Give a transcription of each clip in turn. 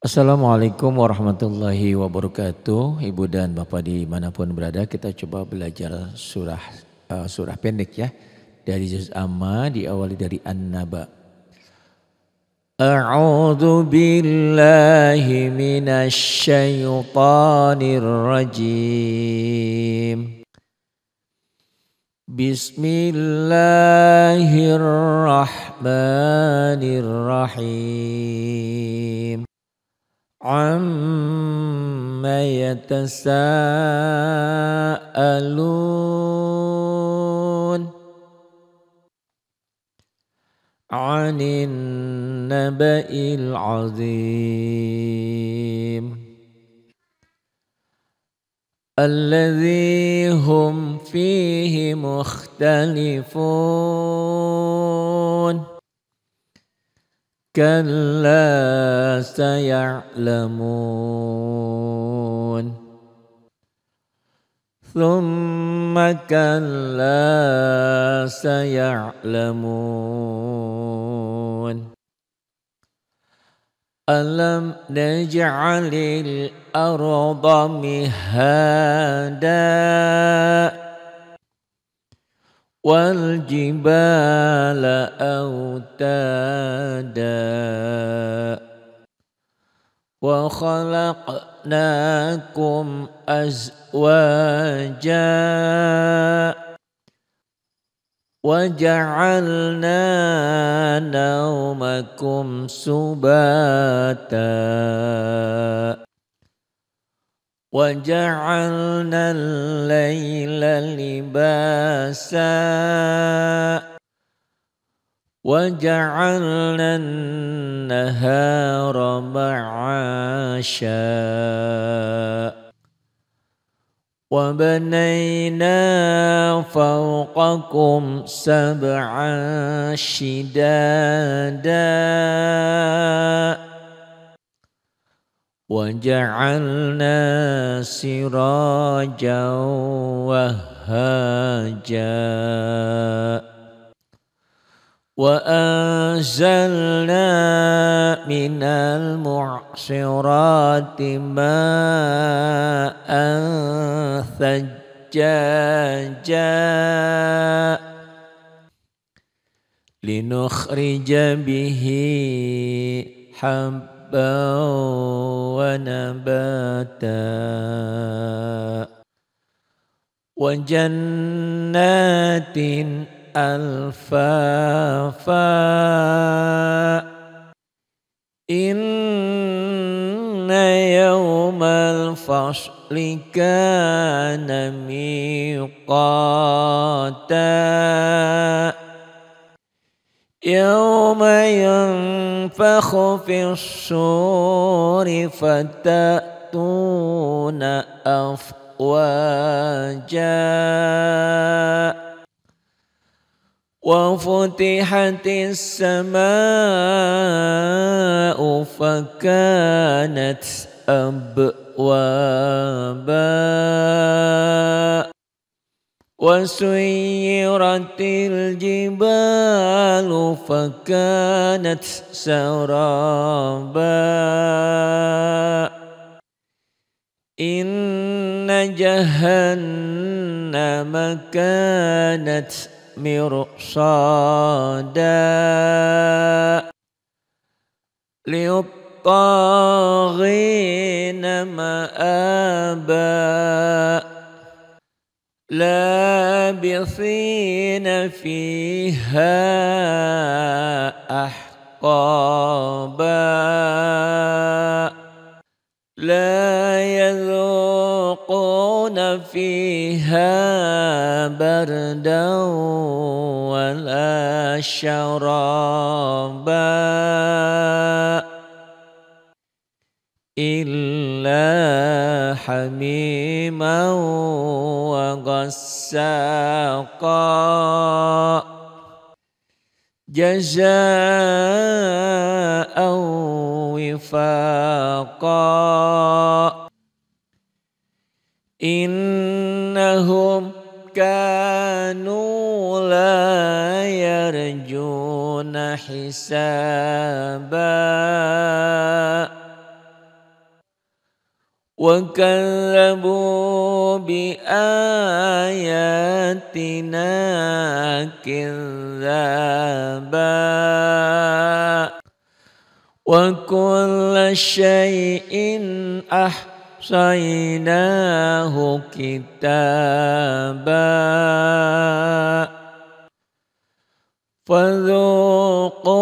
Assalamualaikum warahmatullahi wabarakatuh. Ibu dan Bapak dimanapun berada, kita coba belajar surah pendek ya. Dari juz amma diawali dari An-Naba. A'udzu billahi minasy syaithanir rajim. Bismillahirrahmanirrahim. Amma yatasaalun 'anil naba'il 'azim alladzi hum fihi mukhtalifun. Kalla saya'lamun. Thumma kalla saya'lamun. Alam naj'alil arda mihada wal jibala autada wa khalaqnakum azwaja wa ja'alna naumakum subata wa ja'alna al-laila libasa wa ja'alna an-nahara ma'asha wa banayna fawqakum sab'an shidada wa ja'alna sirajan wahhaja wa anzalna minal mu'sirati ma'an thajjaja linukhrija bihi wa nabata wa jannatin alfafa inna yawmal fasli kana miqata yawma yanfakhu fis-suri fatatuna afwaja wa futihatis samaa'u fakanat abwaba wa suyyiratil jibalu fakanat saraba inna jahannama kanat mirsada liut-taghina ma'aba labithina fiha ahqaba la yadhuquna fiha bardan wala syaraba illa hamiman wa ghassaqa jazaa'an wifaqa innahum kanu la yarju 'yarjuna hisaba. وكذبوا بآياتنا كذابا وكل شيء أحصيناه كتابا فذوقوا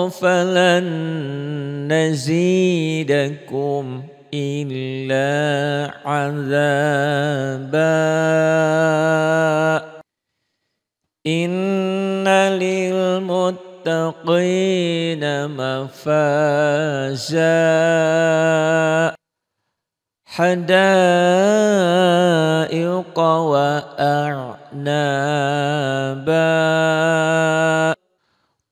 فلن نزيدكم إلا عذابا إن للمتقين مفازا حدائق وأعنابا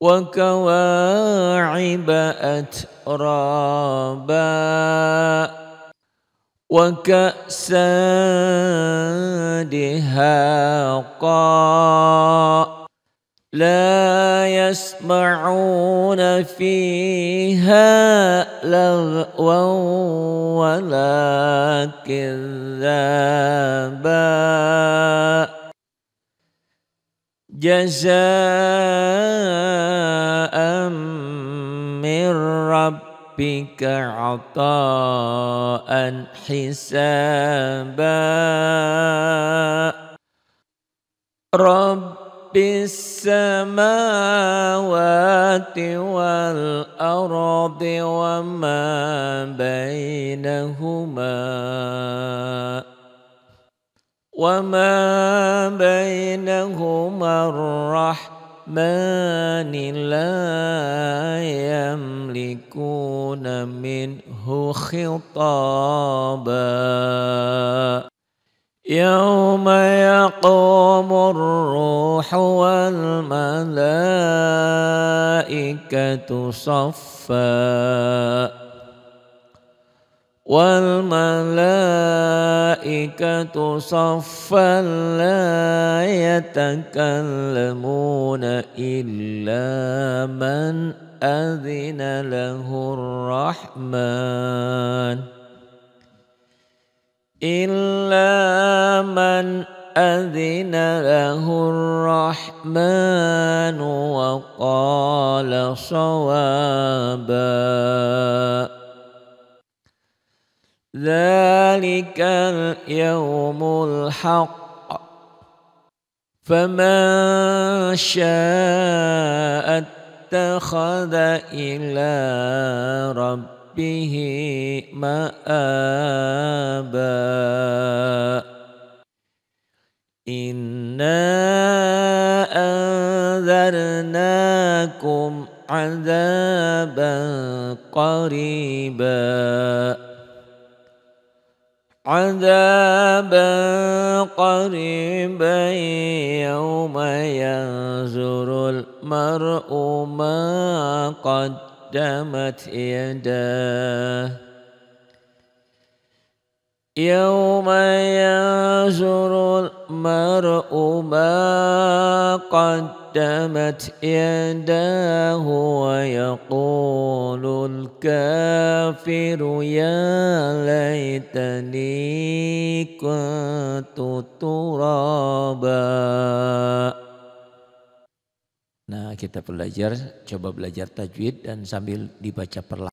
وكواعب أترابا وكأسا دهاقا لا يسمعون فيها لغوا ولا كذابا جزاء من ربك عطاء حسابا رب السماوات والأرض وما بينهما الرحمن لا يملكون منه خطابا يوم يقوم الروح والملائكة صفا لا يتكلمون إلا من أذن له الرحمن وقال صوابا ذلك اليوم الحق فمن شاء اتخذ إلى ربه مآبا إنا أنذرناكم عذابا قريبا يوم ينظر المرء ما قدمت يداه يوم ينظر المرء ما قدمت يداه ويقول الكافر يا ليتني كنت ترابا. Nah, kita coba belajar tajwid dan sambil dibaca perlahan.